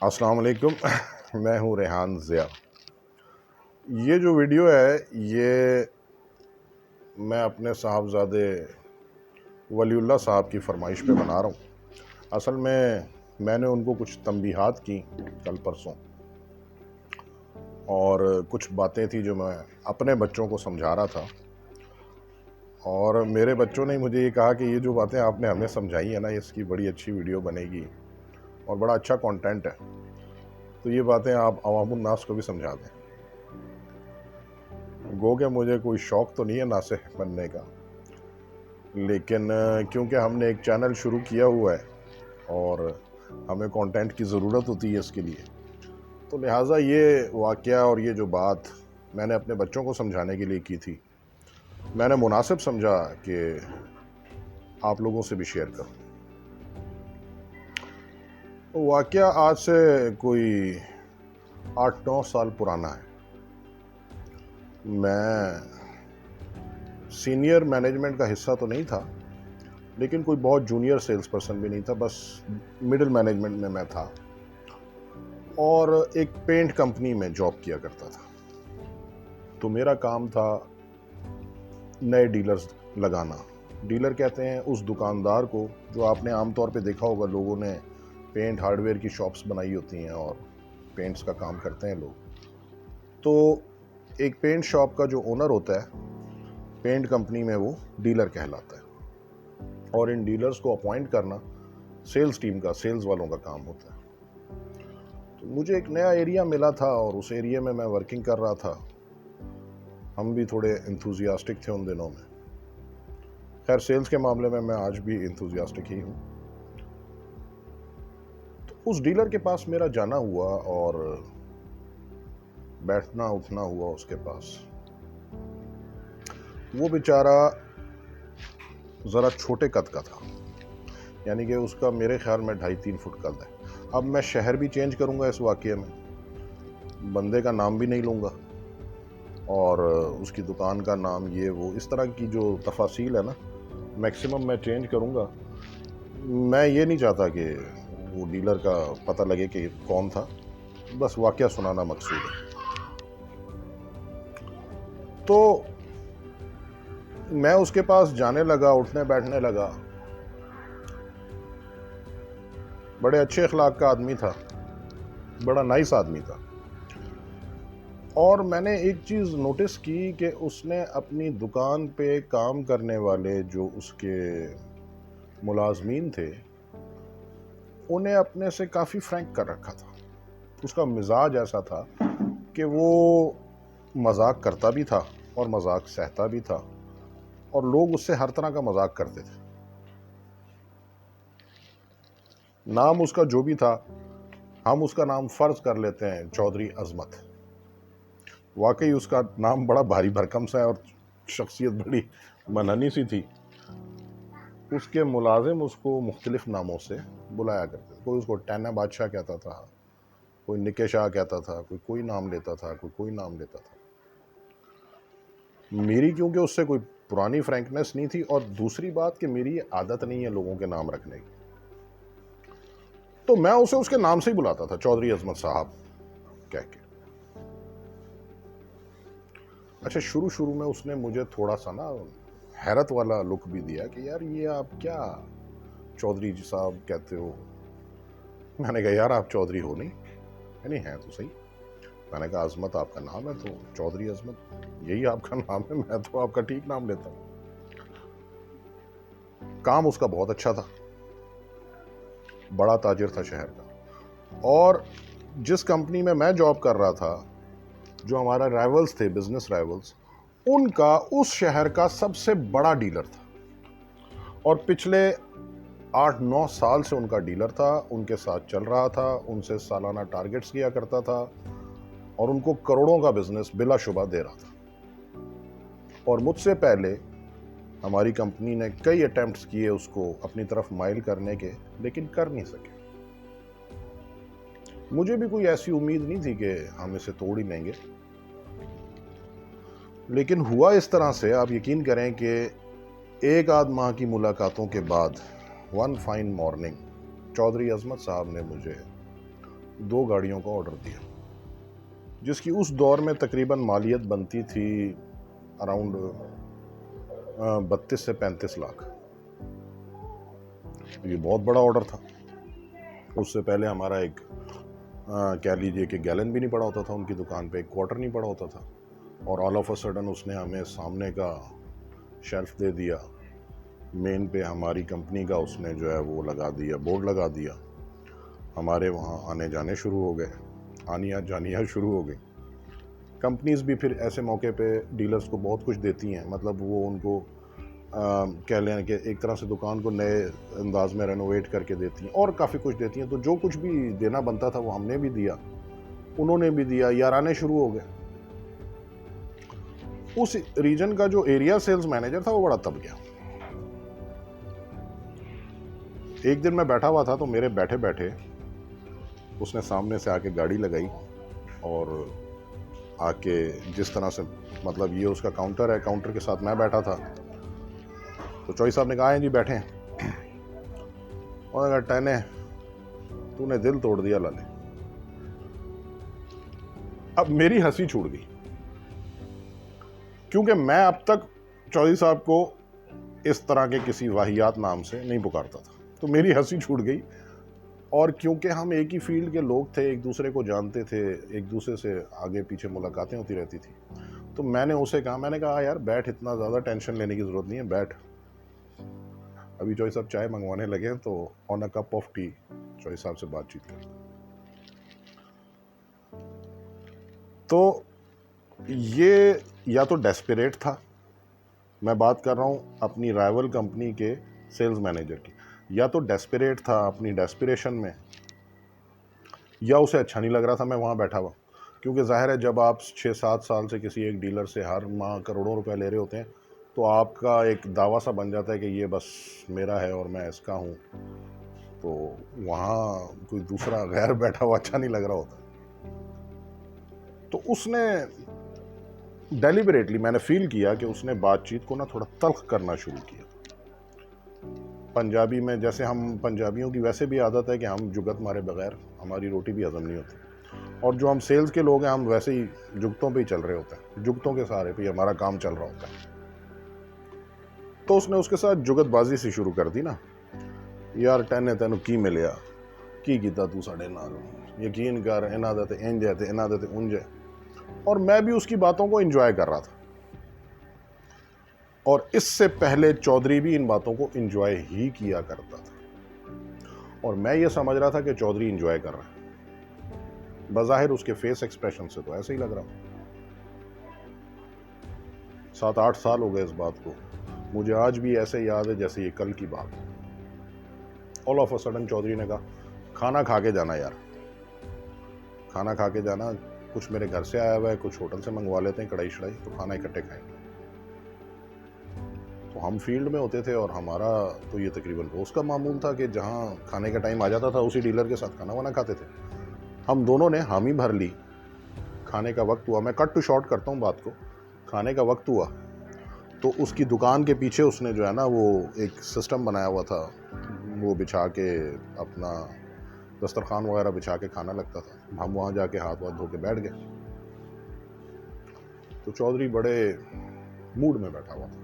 السلام علیکم. میں ہوں ریحان ضیاء. یہ جو ویڈیو ہے یہ میں اپنے صاحبزادے ولی اللہ صاحب کی فرمائش پہ بنا رہا ہوں. اصل میں نے ان کو کچھ تنبیہات کی کل پرسوں، اور کچھ باتیں تھیں جو میں اپنے بچوں کو سمجھا رہا تھا، اور میرے بچوں نے مجھے یہ کہا کہ یہ جو باتیں آپ نے ہمیں سمجھائی ہیں نا، اس کی بڑی اچھی ویڈیو بنے گی اور بڑا اچھا کانٹینٹ ہے، تو یہ باتیں آپ عوام الناس کو بھی سمجھا دیں. گو کہ مجھے کوئی شوق تو نہیں ہے ناصح بننے کا، لیکن کیونکہ ہم نے ایک چینل شروع کیا ہوا ہے اور ہمیں کانٹینٹ کی ضرورت ہوتی ہے اس کے لیے، تو لہٰذا یہ واقعہ اور یہ جو بات میں نے اپنے بچوں کو سمجھانے کے لیے کی تھی، میں نے مناسب سمجھا کہ آپ لوگوں سے بھی شیئر کروں. واقعہ آج سے کوئی 8-9 سال پرانا ہے. میں سینئر مینجمنٹ کا حصہ تو نہیں تھا، لیکن کوئی بہت جونیئر سیلز پرسن بھی نہیں تھا، بس مڈل مینجمنٹ میں تھا، اور ایک پینٹ کمپنی میں جاب کیا کرتا تھا. تو میرا کام تھا نئے ڈیلرز لگانا. ڈیلر کہتے ہیں اس دکاندار کو جو آپ نے عام طور پہ دیکھا ہوگا، لوگوں نے پینٹ ہارڈ ویئر کی شاپس بنائی ہوتی ہیں اور پینٹس کا کام کرتے ہیں لوگ. تو ایک پینٹ شاپ کا جو اونر ہوتا ہے پینٹ کمپنی میں، وہ ڈیلر کہلاتا ہے، اور ان ڈیلرز کو اپوائنٹ کرنا سیلز ٹیم کا، سیلز والوں کا کام ہوتا ہے. تو مجھے ایک نیا ایریا ملا تھا اور اس ایریا میں ورکنگ کر رہا تھا. ہم بھی تھوڑے انتھوزیاسٹک تھے ان دنوں میں. خیر، سیلز کے معاملے میں آج بھی انتھوزیاسٹک ہی ہوں. تو اس ڈیلر کے پاس میرا جانا ہوا اور بیٹھنا اٹھنا ہوا اس کے پاس. وہ بیچارہ ذرا چھوٹے قد کا تھا، یعنی کہ اس کا میرے خیال میں 2.5-3 فٹ قد ہے. اب میں شہر بھی چینج کروں گا اس واقعے میں، بندے کا نام بھی نہیں لوں گا، اور اس کی دکان کا نام، یہ وہ اس طرح کی جو تفاصیل ہے نا، میکسیمم میں چینج کروں گا. میں یہ نہیں چاہتا کہ وہ ڈیلر کا پتہ لگے کہ کون تھا، بس واقعہ سنانا مقصود ہے. تو میں اس کے پاس جانے لگا، اٹھنے بیٹھنے لگا. بڑے اچھے اخلاق کا آدمی تھا، بڑا نائس آدمی تھا. اور میں نے ایک چیز نوٹس کی کہ اس نے اپنی دکان پہ کام کرنے والے جو اس کے ملازمین تھے، انہیں اپنے سے کافی فرینک کر رکھا تھا. اس کا مزاج ایسا تھا کہ وہ مذاق کرتا بھی تھا اور مذاق سہتا بھی تھا، اور لوگ اس سے ہر طرح کا مذاق کرتے تھے. نام اس کا جو بھی تھا، ہم اس کا نام فرض کر لیتے ہیں چودھری عظمت. واقعی اس کا نام بڑا بھاری بھرکم سا ہے اور شخصیت بڑی منحنی سی تھی. اس کے ملازم اس کو مختلف ناموں سے بلایا کرتے تھے. کوئی اس کو ٹینا بادشاہ کہتا تھا، کوئی نکے شاہ کہتا تھا، کوئی نام لیتا تھا، کوئی نام لیتا تھا. میری کیونکہ اس سے کوئی پرانی فرینکنس نہیں تھی، اور دوسری بات کہ میری عادت نہیں ہے لوگوں کے نام رکھنے کی، تو میں اسے اس کے نام سے ہی بلاتا تھا، چودھری عظمت صاحب کہہ کے. اچھا، شروع میں اس نے مجھے تھوڑا سا نا حیرت والا لک بھی دیا کہ یار یہ آپ کیا چودھری جی صاحب کہتے ہو. میں نے کہا یار آپ چودھری ہو نہیں؟ نہیں ہے تو صحیح. میں نے کہا عظمت آپ کا نام ہے، تو چودھری عظمت یہی آپ کا نام ہے، میں تو آپ کا ٹھیک نام لیتا ہوں. کام اس کا بہت اچھا تھا، بڑا تاجر تھا شہر کا. اور جس کمپنی میں جاب کر رہا تھا، جو ہمارا رائیولز تھے، بزنس رائیولز، ان کا اس شہر کا سب سے بڑا ڈیلر تھا، اور پچھلے 8-9 سال سے ان کا ڈیلر تھا، ان کے ساتھ چل رہا تھا، ان سے سالانہ ٹارگٹس کیا کرتا تھا، اور ان کو کروڑوں کا بزنس بلا شبہ دے رہا تھا. اور مجھ سے پہلے ہماری کمپنی نے کئی اٹیمپٹس کیے اس کو اپنی طرف مائل کرنے کے، لیکن کر نہیں سکے. مجھے بھی کوئی ایسی امید نہیں تھی کہ ہم اسے توڑ ہی لیں گے. لیکن ہوا اس طرح سے، آپ یقین کریں کہ 1 ماہ کی ملاقاتوں کے بعد ون فائن مارننگ چودھری عظمت صاحب نے مجھے 2 گاڑیوں کا آرڈر دیا، جس کی اس دور میں تقریباً مالیت بنتی تھی اراؤنڈ 32 سے 35 لاکھ. یہ بہت بڑا آرڈر تھا. اس سے پہلے ہمارا ایک کہہ لیجئے کہ گیلن بھی نہیں پڑا ہوتا تھا ان کی دکان پہ، ایک کوارٹر نہیں پڑا ہوتا تھا، اور آل آف اے سڈن اس نے ہمیں سامنے کا شیلف دے دیا. مین پہ ہماری کمپنی کا اس نے جو ہے وہ لگا دیا، بورڈ لگا دیا. ہمارے وہاں آنے جانے شروع ہو گئے، آنیاں جانیاں شروع ہو گئی. کمپنیز بھی پھر ایسے موقع پہ ڈیلرز کو بہت کچھ دیتی ہیں، مطلب وہ ان کو کہہ لیں کہ ایک طرح سے دکان کو نئے انداز میں رینوویٹ کر کے دیتی ہیں اور کافی کچھ دیتی ہیں. تو جو کچھ بھی دینا بنتا تھا وہ ہم نے بھی دیا، انہوں نے بھی دیا، یارانے شروع ہو گئے. اس ریجن کا جو ایریا سیلز مینیجر تھا وہ بڑا تب گیا. ایک دن میں بیٹھا ہوا تھا تو میرے بیٹھے بیٹھے اس نے سامنے سے آ کے گاڑی لگائی اور آ کے جس طرح سے، مطلب یہ اس کا کاؤنٹر ہے، کاؤنٹر کے ساتھ میں بیٹھا تھا، تو چوئی صاحب نے کہا ہیں جی بیٹھیں. اور ٹہنے تو نے دل توڑ دیا لالے. اب میری ہنسی چھوٹ گئی کیونکہ میں اب تک چودھری صاحب کو اس طرح کے کسی واہیات نام سے نہیں پکارتا تھا. تو میری ہنسی چھوٹ گئی، اور کیونکہ ہم ایک ہی فیلڈ کے لوگ تھے، ایک دوسرے کو جانتے تھے، ایک دوسرے سے آگے پیچھے ملاقاتیں ہوتی رہتی تھی، تو میں نے اسے کہا، میں نے کہا یار بیٹھ، اتنا زیادہ ٹینشن لینے کی ضرورت نہیں ہے، بیٹھ. ابھی چوئی صاحب چائے منگوانے لگے ہیں تو آن اے کپ آف ٹی چوئی صاحب سے بات چیت کرتے. تو یہ یا تو ڈیسپریٹ تھا، میں بات کر رہا ہوں اپنی رائیول کمپنی کے سیلز مینیجر کی، یا تو ڈیسپریٹ تھا اپنی ڈیسپریشن میں، یا اسے اچھا نہیں لگ رہا تھا میں وہاں بیٹھا ہوا. کیونکہ ظاہر ہے جب آپ 6-7 سال سے کسی ایک ڈیلر سے ہر ماہ کروڑوں روپے لے رہے ہوتے ہیں تو آپ کا ایک دعویٰ سا بن جاتا ہے کہ یہ بس میرا ہے اور میں اس کا ہوں. تو وہاں کوئی دوسرا غیر بیٹھا ہوا اچھا نہیں لگ رہا ہوتا. تو اس نے ڈیلیبریٹلی، میں نے فیل کیا کہ اس نے بات چیت کو نا تھوڑا تلخ کرنا شروع کیا. پنجابی میں جیسے ہم پنجابیوں کی ویسے بھی عادت ہے کہ ہم جگت مارے بغیر ہماری روٹی بھی ہضم نہیں ہوتی، اور جو ہم سیلز کے لوگ ہیں ہم ویسے ہی جگتوں پہ ہی چل رہے ہوتے ہیں، جگتوں کے سہارے پہ ہمارا کام چل رہا ہوتا ہے. تو اس نے اس کے ساتھ جگت بازی سے شروع کر دی نا، یار ٹہنے تینوں کی ملیا، کی کیتا تو ساڑے نال، یقین کر انہاں دا تے انج ہے تے انہاں دا تے انج ہے. اور میں بھی اس کی باتوں کو انجوائے کر رہا تھا، اور اس سے پہلے چودھری بھی ان باتوں کو انجوائے ہی کیا کرتا تھا، اور میں یہ سمجھ رہا تھا کہ چودھری انجوائے کر رہا ہے. بظاہر اس کے فیس ایکسپریشن سے تو ایسے ہی لگ رہا. 7-8 سال ہو گئے اس بات کو، مجھے آج بھی ایسے یاد ہے جیسے یہ کل کی بات. All of a sudden Chaudhry نے کہا کھانا کھا کے جانا یار، کھانا کھا کے جانا، کچھ میرے گھر سے آیا ہوا ہے، کچھ ہوٹل سے منگوا لیتے ہیں کڑھائی شڑائی، تو کھانا اکٹھے کھائیں گے. تو ہم فیلڈ میں ہوتے تھے اور ہمارا تو یہ تقریباً روز کا معمول تھا کہ جہاں کھانے کا ٹائم آ جاتا تھا اسی ڈیلر کے ساتھ کھانا وانا کھاتے تھے. ہم دونوں نے حامی بھر لی. کھانے کا وقت ہوا، میں کٹ ٹو شارٹ کرتا ہوں بات کو، کھانے کا وقت ہوا تو اس کی دکان کے پیچھے اس نے جو ہے نا وہ ایک سسٹم بنایا ہوا تھا، وہ بچھا کے اپنا دسترخوان وغیرہ بچھا کے کھانا لگتا تھا. ہم وہاں جا کے ہاتھ واتھ دھو کے بیٹھ گئے. تو چودھری بڑے موڈ میں بیٹھا ہوا تھا.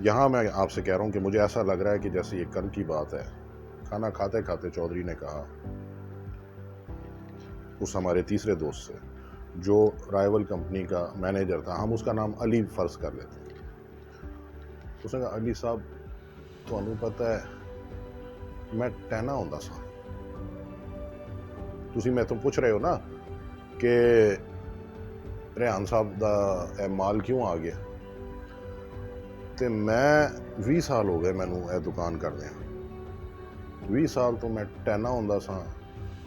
یہاں میں آپ سے کہہ رہا ہوں کہ مجھے ایسا لگ رہا ہے کہ جیسے یہ کل کی بات ہے. کھانا کھاتے کھاتے چودھری نے کہا اس ہمارے تیسرے دوست سے جو رائیول کمپنی کا مینیجر تھا، ہم اس کا نام علی فرض کر لیتے ہیں. اس نے کہا علی صاحب تمہیں پتہ ہے میں ٹہنا ہوندا سا. تسی میں تو پوچھ رہے ہو نا کہ ریحان صاحب دا مال کیوں آ گیا، تے میں 20 سال ہو گئے مینوں اے دکان کرنے. 20 سال تو میں ٹہنا ہوندا سا،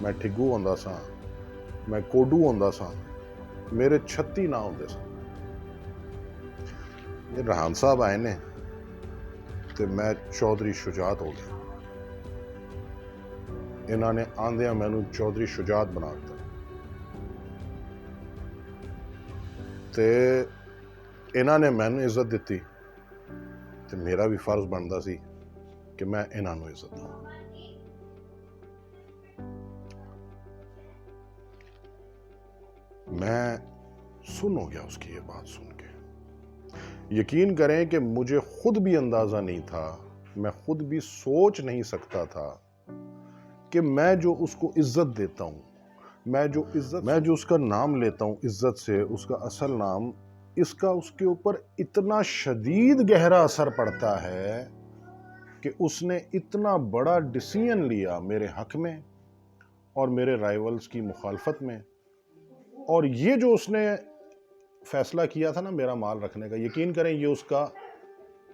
میں ٹھگو ہوندا سا، میں کوڈو ہوندا سا، میرے 36 نہ ہوندے سن. یہ ریحان صاحب آئے نے تے میں چودھری شجاعت ہو گیا. انہوں نے آندیاں مینوں چودھری شجاعت بنا دتا. تے انہوں نے مینوں عزت دیتی تے میرا بھی فرض بنتا سی کہ میں انہوں نے عزت دوں. میں سن ہو گیا اس کی یہ بات سن کے. یقین کریں کہ مجھے خود بھی اندازہ نہیں تھا, میں خود بھی سوچ نہیں سکتا تھا کہ میں جو اس کو عزت دیتا ہوں, میں جو اس کا نام لیتا ہوں عزت سے, اس کا اصل نام, اس کا اس کے اوپر اتنا شدید گہرا اثر پڑتا ہے کہ اس نے اتنا بڑا ڈیسیژن لیا میرے حق میں اور میرے رائیولز کی مخالفت میں. اور یہ جو اس نے فیصلہ کیا تھا نا میرا مال رکھنے کا, یقین کریں یہ اس کا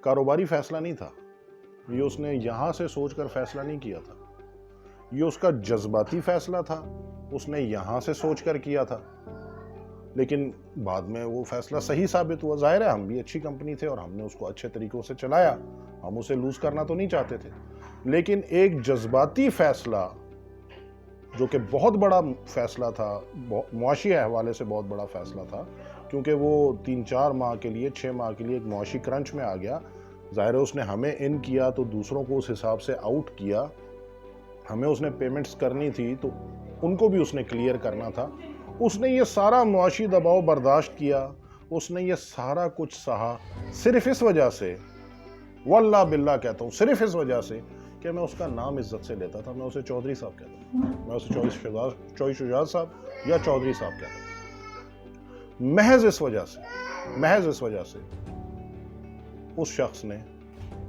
کاروباری فیصلہ نہیں تھا, یہ اس نے یہاں سے سوچ کر فیصلہ نہیں کیا تھا, یہ اس کا جذباتی فیصلہ تھا, اس نے یہاں سے سوچ کر کیا تھا. لیکن بعد میں وہ فیصلہ صحیح ثابت ہوا. ظاہر ہے ہم بھی اچھی کمپنی تھے اور ہم نے اس کو اچھے طریقوں سے چلایا, ہم اسے لوز کرنا تو نہیں چاہتے تھے. لیکن ایک جذباتی فیصلہ جو کہ بہت بڑا فیصلہ تھا, معاشی حوالے سے بہت بڑا فیصلہ تھا, کیونکہ وہ 3-4 ماہ کے لیے 6 ماہ کے لیے ایک معاشی کرنچ میں آ گیا. ظاہر ہے اس نے ہمیں ان کیا تو دوسروں کو اس حساب سے آؤٹ کیا, ہمیں اس نے پیمنٹس کرنی تھی تو ان کو بھی اس نے کلیئر کرنا تھا. اس نے یہ سارا معاشی دباؤ برداشت کیا, اس نے یہ سارا کچھ سہا صرف اس وجہ سے, واللہ باللہ کہتا ہوں صرف اس وجہ سے کہ میں اس کا نام عزت سے لیتا تھا. میں اسے چودھری صاحب کہتا تھا, میں اسے چوہی شجاعت صاحب یا چودھری صاحب کہتا تھا. محض اس وجہ سے اس شخص نے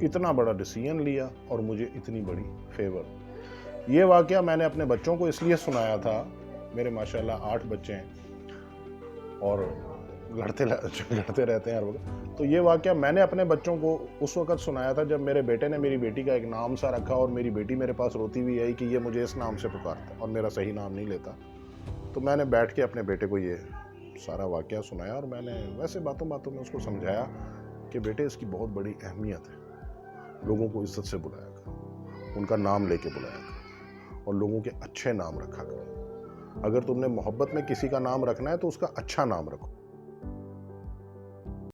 اتنا بڑا ڈیسیژن لیا اور مجھے اتنی بڑی فیور. یہ واقعہ میں نے اپنے بچوں کو اس لیے سنایا تھا, میرے ماشاءاللہ 8 بچے ہیں اور لڑتے رہتے ہیں ہر وقت. تو یہ واقعہ میں نے اپنے بچوں کو اس وقت سنایا تھا جب میرے بیٹے نے میری بیٹی کا ایک نام سا رکھا اور میری بیٹی میرے پاس روتی ہوئی آئی کہ یہ مجھے اس نام سے پکارتا اور میرا صحیح نام نہیں لیتا. تو میں نے بیٹھ کے اپنے بیٹے کو یہ سارا واقعہ سنایا اور میں نے ویسے باتوں میں اس کو سمجھایا کہ بیٹے اس کی بہت بڑی اہمیت ہے, لوگوں کو عزت سے بلایا کرو, ان کا نام لے کے بلایا کرو اور لوگوں کے اچھے نام رکھا کرو. اگر تم نے محبت میں کسی کا نام رکھنا ہے تو اس کا اچھا نام رکھو.